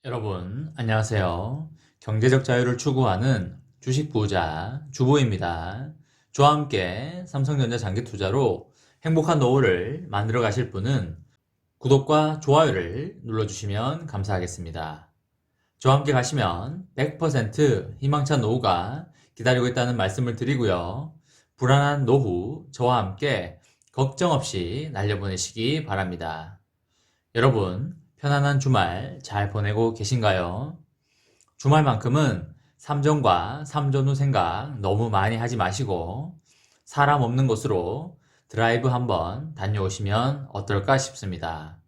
여러분, 안녕하세요. 경제적 자유를 추구하는 주식 부자 주보입니다. 저와 함께 삼성전자 장기 투자로 행복한 노후를 만들어 가실 분은 구독과 좋아요를 눌러주시면 감사하겠습니다. 저와 함께 가시면 100% 희망찬 노후가 기다리고 있다는 말씀을 드리고요. 불안한 노후, 저와 함께 걱정 없이 날려보내시기 바랍니다. 여러분, 편안한 주말 잘 보내고 계신가요? 주말만큼은 삼전과 삼전 후 생각 너무 많이 하지 마시고 사람 없는 곳으로 드라이브 한번 다녀오시면 어떨까 싶습니다.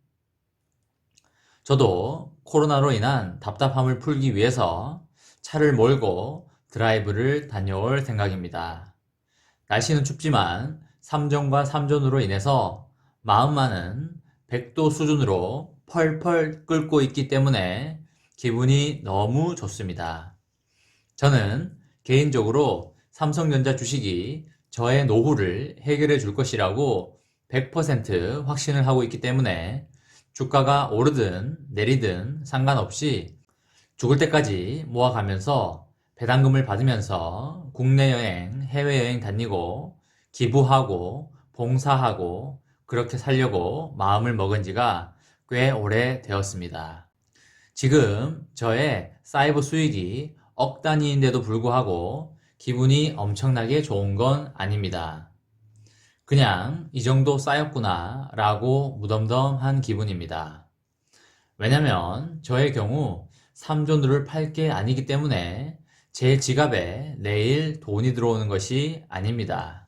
저도 코로나로 인한 답답함을 풀기 위해서 차를 몰고 드라이브를 다녀올 생각입니다. 날씨는 춥지만 삼전과 삼전으로 인해서 마음만은 100도 수준으로 펄펄 끓고 있기 때문에 기분이 너무 좋습니다. 저는 개인적으로 삼성전자 주식이 저의 노후를 해결해 줄 것이라고 100% 확신을 하고 있기 때문에 주가가 오르든 내리든 상관없이 죽을 때까지 모아가면서 배당금을 받으면서 국내 여행, 해외여행 다니고 기부하고 봉사하고 그렇게 살려고 마음을 먹은 지가 꽤 오래 되었습니다. 지금 저의 사이버 수익이 억 단위인데도 불구하고 기분이 엄청나게 좋은 건 아닙니다. 그냥 이 정도 쌓였구나 라고 무덤덤한 기분입니다. 왜냐면 저의 경우 삼존을 팔 게 아니기 때문에 제 지갑에 내일 돈이 들어오는 것이 아닙니다.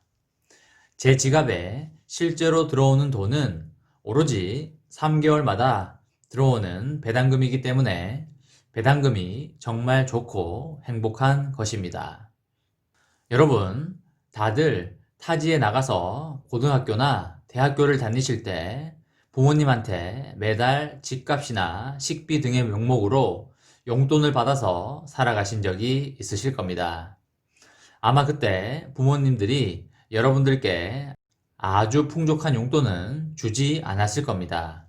제 지갑에 실제로 들어오는 돈은 오로지 3개월마다 들어오는 배당금이기 때문에 배당금이 정말 좋고 행복한 것입니다. 여러분, 다들 타지에 나가서 고등학교나 대학교를 다니실 때 부모님한테 매달 집값이나 식비 등의 명목으로 용돈을 받아서 살아가신 적이 있으실 겁니다. 아마 그때 부모님들이 여러분들께 아주 풍족한 용돈은 주지 않았을 겁니다.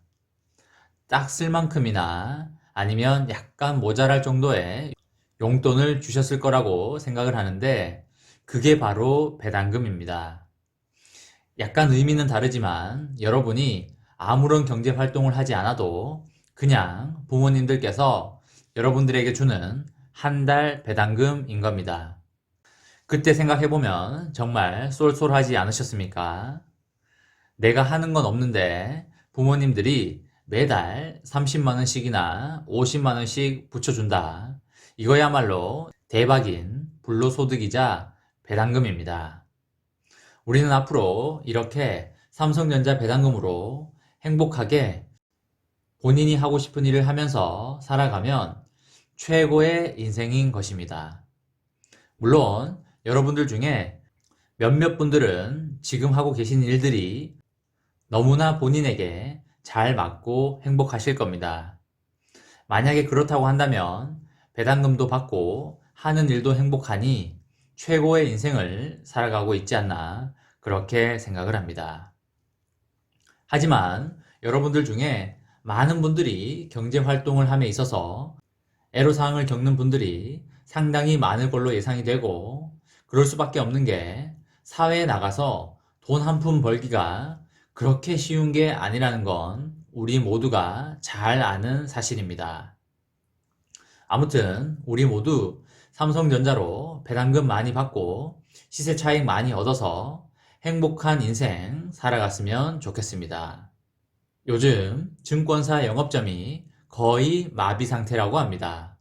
딱 쓸 만큼이나 아니면 약간 모자랄 정도의 용돈을 주셨을 거라고 생각을 하는데 그게 바로 배당금입니다. 약간 의미는 다르지만 여러분이 아무런 경제 활동을 하지 않아도 그냥 부모님들께서 여러분들에게 주는 한 달 배당금인 겁니다. 그때 생각해보면 정말 쏠쏠하지 않으셨습니까? 내가 하는 건 없는데 부모님들이 매달 30만 원씩이나 50만 원씩 붙여준다. 이거야말로 대박인 불로소득이자 배당금입니다. 우리는 앞으로 이렇게 삼성전자 배당금으로 행복하게 본인이 하고 싶은 일을 하면서 살아가면 최고의 인생인 것입니다. 물론 여러분들 중에 몇몇 분들은 지금 하고 계신 일들이 너무나 본인에게 잘 맞고 행복하실 겁니다. 만약에 그렇다고 한다면 배당금도 받고 하는 일도 행복하니 최고의 인생을 살아가고 있지 않나 그렇게 생각을 합니다. 하지만 여러분들 중에 많은 분들이 경제 활동을 함에 있어서 애로사항을 겪는 분들이 상당히 많을 걸로 예상이 되고 그럴 수밖에 없는 게 사회에 나가서 돈 한 푼 벌기가 그렇게 쉬운 게 아니라는 건 우리 모두가 잘 아는 사실입니다. 아무튼 우리 모두 삼성전자로 배당금 많이 받고 시세 차익 많이 얻어서 행복한 인생 살아갔으면 좋겠습니다. 요즘 증권사 영업점이 거의 마비 상태라고 합니다.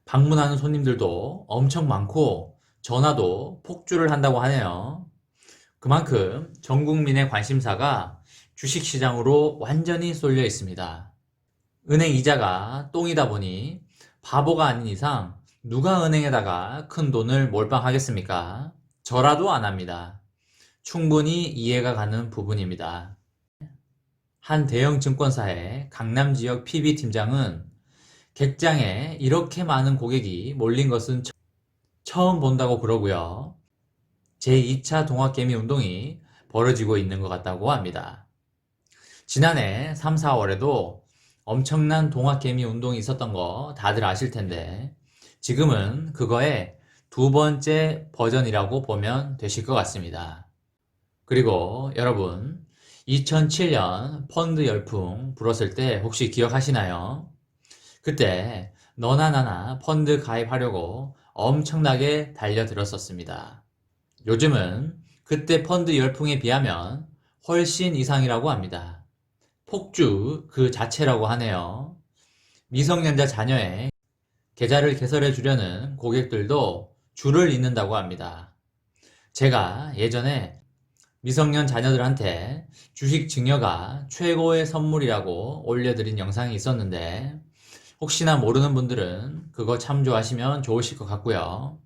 방문하는 손님들도 엄청 많고 전화도 폭주를 한다고 하네요. 그만큼 전 국민의 관심사가 주식시장으로 완전히 쏠려 있습니다. 은행 이자가 똥이다 보니 바보가 아닌 이상 누가 은행에다가 큰 돈을 몰빵하겠습니까? 저라도 안 합니다. 충분히 이해가 가는 부분입니다. 한 대형 증권사의 강남 지역 PB팀장은 객장에 이렇게 많은 고객이 몰린 것은 처음 본다고 그러고요. 제2차 동학개미 운동이 벌어지고 있는 것 같다고 합니다. 지난해 3, 4월에도 엄청난 동학개미 운동이 있었던 거 다들 아실 텐데 지금은 그거의 두 번째 버전이라고 보면 되실 것 같습니다. 그리고 여러분 2007년 펀드 열풍 불었을 때 혹시 기억하시나요? 그때 너나 나나 펀드 가입하려고 엄청나게 달려들었었습니다. 요즘은 그때 펀드 열풍에 비하면 훨씬 이상이라고 합니다. 폭주 그 자체라고 하네요. 미성년자 자녀의 계좌를 개설해 주려는 고객들도 줄을 잇는다고 합니다. 제가 예전에 미성년 자녀들한테 주식 증여가 최고의 선물이라고 올려드린 영상이 있었는데 혹시나 모르는 분들은 그거 참조하시면 좋으실 것 같고요.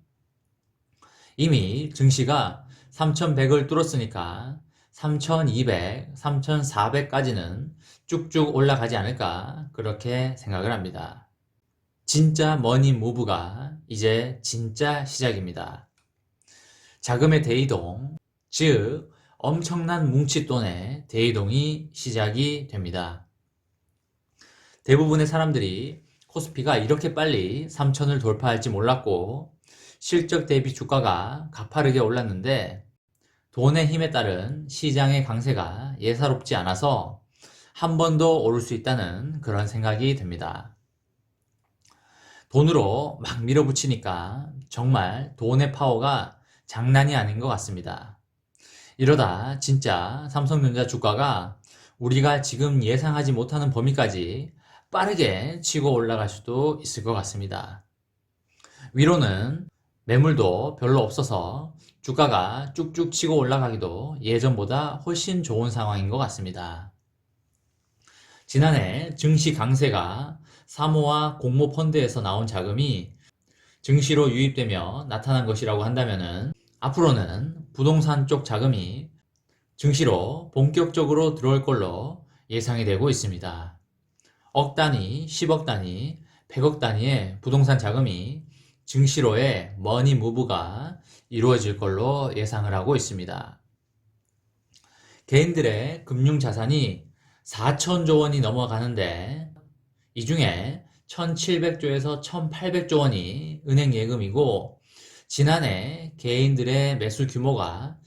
이미 증시가 3,100을 뚫었으니까 3,200, 3,400까지는 쭉쭉 올라가지 않을까 그렇게 생각을 합니다. 진짜 머니 무브가 이제 진짜 시작입니다. 자금의 대이동, 즉 엄청난 뭉칫돈의 대이동이 시작이 됩니다. 대부분의 사람들이 코스피가 이렇게 빨리 3,000을 돌파할지 몰랐고 실적 대비 주가가 가파르게 올랐는데 돈의 힘에 따른 시장의 강세가 예사롭지 않아서 한 번 더 오를 수 있다는 그런 생각이 듭니다. 돈으로 막 밀어붙이니까 정말 돈의 파워가 장난이 아닌 것 같습니다. 이러다 진짜 삼성전자 주가가 우리가 지금 예상하지 못하는 범위까지 빠르게 치고 올라갈 수도 있을 것 같습니다. 위로는 매물도 별로 없어서 주가가 쭉쭉 치고 올라가기도 예전보다 훨씬 좋은 상황인 것 같습니다. 지난해 증시 강세가 사모와 공모 펀드에서 나온 자금이 증시로 유입되며 나타난 것이라고 한다면 앞으로는 부동산 쪽 자금이 증시로 본격적으로 들어올 걸로 예상이 되고 있습니다. 억 단위, 10억 단위, 100억 단위의 부동산 자금이 증시로의 머니 무브가 이루어질 걸로 예상을 하고 있습니다. 개인들의 금융 자산이 4천조 원이 넘어가는데 이 중에 1700조에서 1800조 원이 은행 예금이고 지난해 개인들의 매수 규모가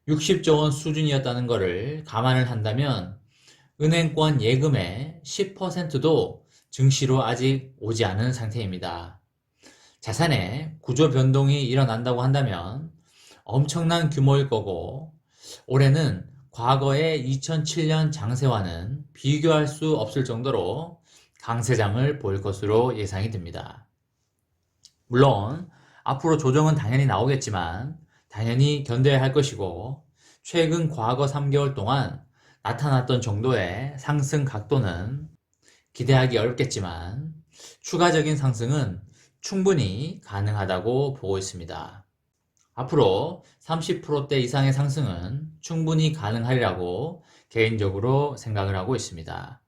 60조 원 수준이었다는 것을 감안을 한다면 은행권 예금의 10%도 증시로 아직 오지 않은 상태입니다. 자산의 구조 변동이 일어난다고 한다면 엄청난 규모일 거고 올해는 과거의 2007년 장세와는 비교할 수 없을 정도로 강세장을 보일 것으로 예상이 됩니다. 물론 앞으로 조정은 당연히 나오겠지만 당연히 견뎌야 할 것이고 최근 과거 3개월 동안 나타났던 정도의 상승 각도는 기대하기 어렵겠지만 추가적인 상승은 충분히 가능하다고 보고 있습니다. 앞으로 30%대 이상의 상승은 충분히 가능하리라고 개인적으로 생각을 하고 있습니다.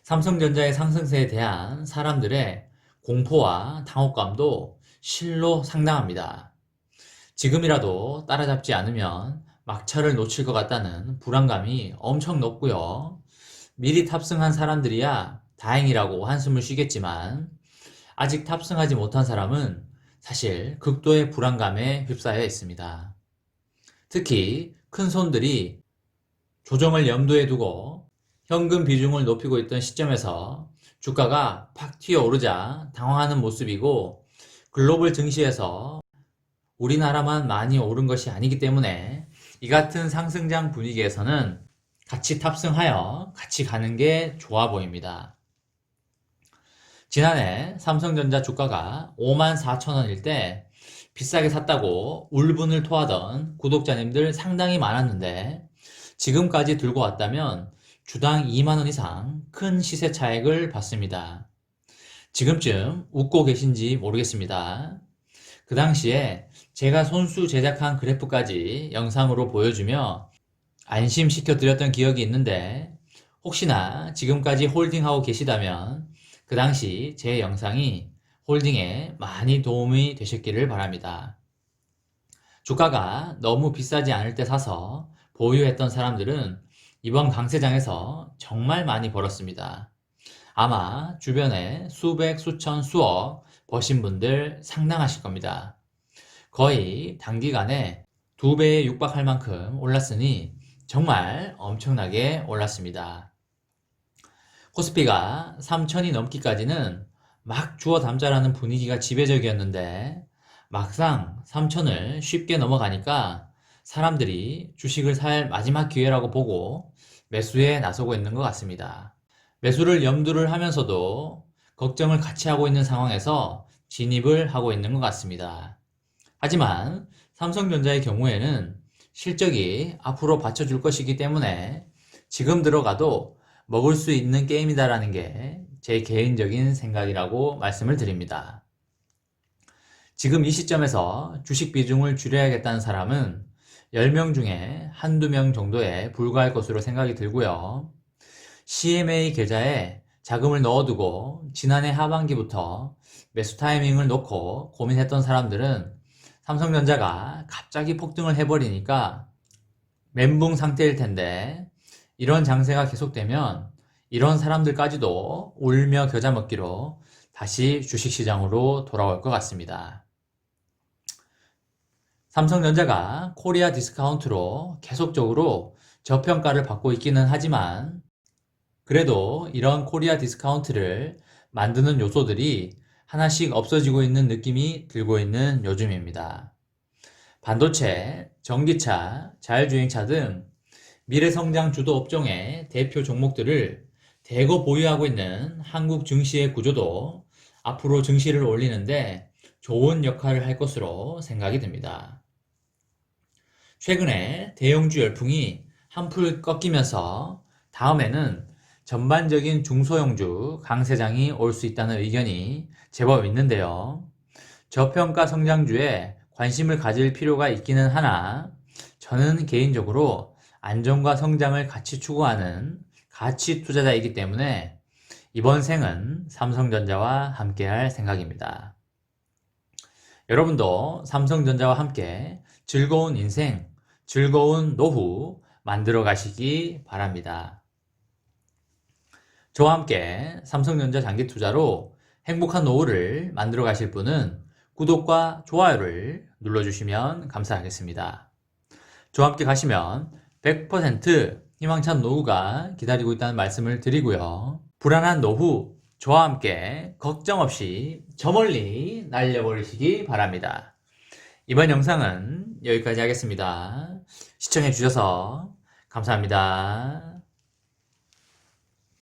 삼성전자의 상승세에 대한 사람들의 공포와 당혹감도 실로 상당합니다. 지금이라도 따라잡지 않으면 막차를 놓칠 것 같다는 불안감이 엄청 높고요. 미리 탑승한 사람들이야 다행이라고 한숨을 쉬겠지만 아직 탑승하지 못한 사람은 사실 극도의 불안감에 휩싸여 있습니다. 특히 큰 손들이 조정을 염두에 두고 현금 비중을 높이고 있던 시점에서 주가가 팍 튀어오르자 당황하는 모습이고 글로벌 증시에서 우리나라만 많이 오른 것이 아니기 때문에 이 같은 상승장 분위기에서는 같이 탑승하여 같이 가는 게 좋아 보입니다. 지난해 삼성전자 주가가 54,000원일 때 비싸게 샀다고 울분을 토하던 구독자님들 상당히 많았는데 지금까지 들고 왔다면 주당 2만원 이상 큰 시세 차익을 봤습니다. 지금쯤 웃고 계신지 모르겠습니다. 그 당시에 제가 손수 제작한 그래프까지 영상으로 보여주며 안심시켜 드렸던 기억이 있는데 혹시나 지금까지 홀딩하고 계시다면 그 당시 제 영상이 홀딩에 많이 도움이 되셨기를 바랍니다. 주가가 너무 비싸지 않을 때 사서 보유했던 사람들은 이번 강세장에서 정말 많이 벌었습니다. 아마 주변에 수백, 수천, 수억 버신 분들 상당하실 겁니다. 거의 단기간에 2배에 육박할 만큼 올랐으니 정말 엄청나게 올랐습니다. 코스피가 3천이 넘기까지는 막 주워 담자라는 분위기가 지배적이었는데 막상 3천을 쉽게 넘어가니까 사람들이 주식을 살 마지막 기회라고 보고 매수에 나서고 있는 것 같습니다. 매수를 염두를 하면서도 걱정을 같이 하고 있는 상황에서 진입을 하고 있는 것 같습니다. 하지만 삼성전자의 경우에는 실적이 앞으로 받쳐줄 것이기 때문에 지금 들어가도 먹을 수 있는 게임이다라는 게 제 개인적인 생각이라고 말씀을 드립니다. 지금 이 시점에서 주식 비중을 줄여야겠다는 사람은 10명 중에 한두 명 정도에 불과할 것으로 생각이 들고요. CMA 계좌에 자금을 넣어두고 지난해 하반기부터 매수 타이밍을 놓고 고민했던 사람들은 삼성전자가 갑자기 폭등을 해버리니까 멘붕 상태일 텐데 이런 장세가 계속되면 이런 사람들까지도 울며 겨자 먹기로 다시 주식시장으로 돌아올 것 같습니다. 삼성전자가 코리아 디스카운트로 계속적으로 저평가를 받고 있기는 하지만 그래도 이런 코리아 디스카운트를 만드는 요소들이 하나씩 없어지고 있는 느낌이 들고 있는 요즘입니다. 반도체, 전기차, 자율주행차 등 미래성장 주도 업종의 대표 종목들을 대거 보유하고 있는 한국 증시의 구조도 앞으로 증시를 올리는데 좋은 역할을 할 것으로 생각이 듭니다. 최근에 대형주 열풍이 한풀 꺾이면서 다음에는 전반적인 중소형주 강세장이 올 수 있다는 의견이 제법 있는데요. 저평가 성장주에 관심을 가질 필요가 있기는 하나 저는 개인적으로 안정과 성장을 같이 추구하는 가치 투자자이기 때문에 이번 생은 삼성전자와 함께할 생각입니다. 여러분도 삼성전자와 함께 즐거운 인생, 즐거운 노후 만들어 가시기 바랍니다. 저와 함께 삼성전자 장기 투자로 행복한 노후를 만들어 가실 분은 구독과 좋아요를 눌러주시면 감사하겠습니다. 저와 함께 가시면 100% 희망찬 노후가 기다리고 있다는 말씀을 드리고요. 불안한 노후, 저와 함께 걱정 없이 저 멀리 날려버리시기 바랍니다. 이번 영상은 여기까지 하겠습니다. 시청해 주셔서 감사합니다.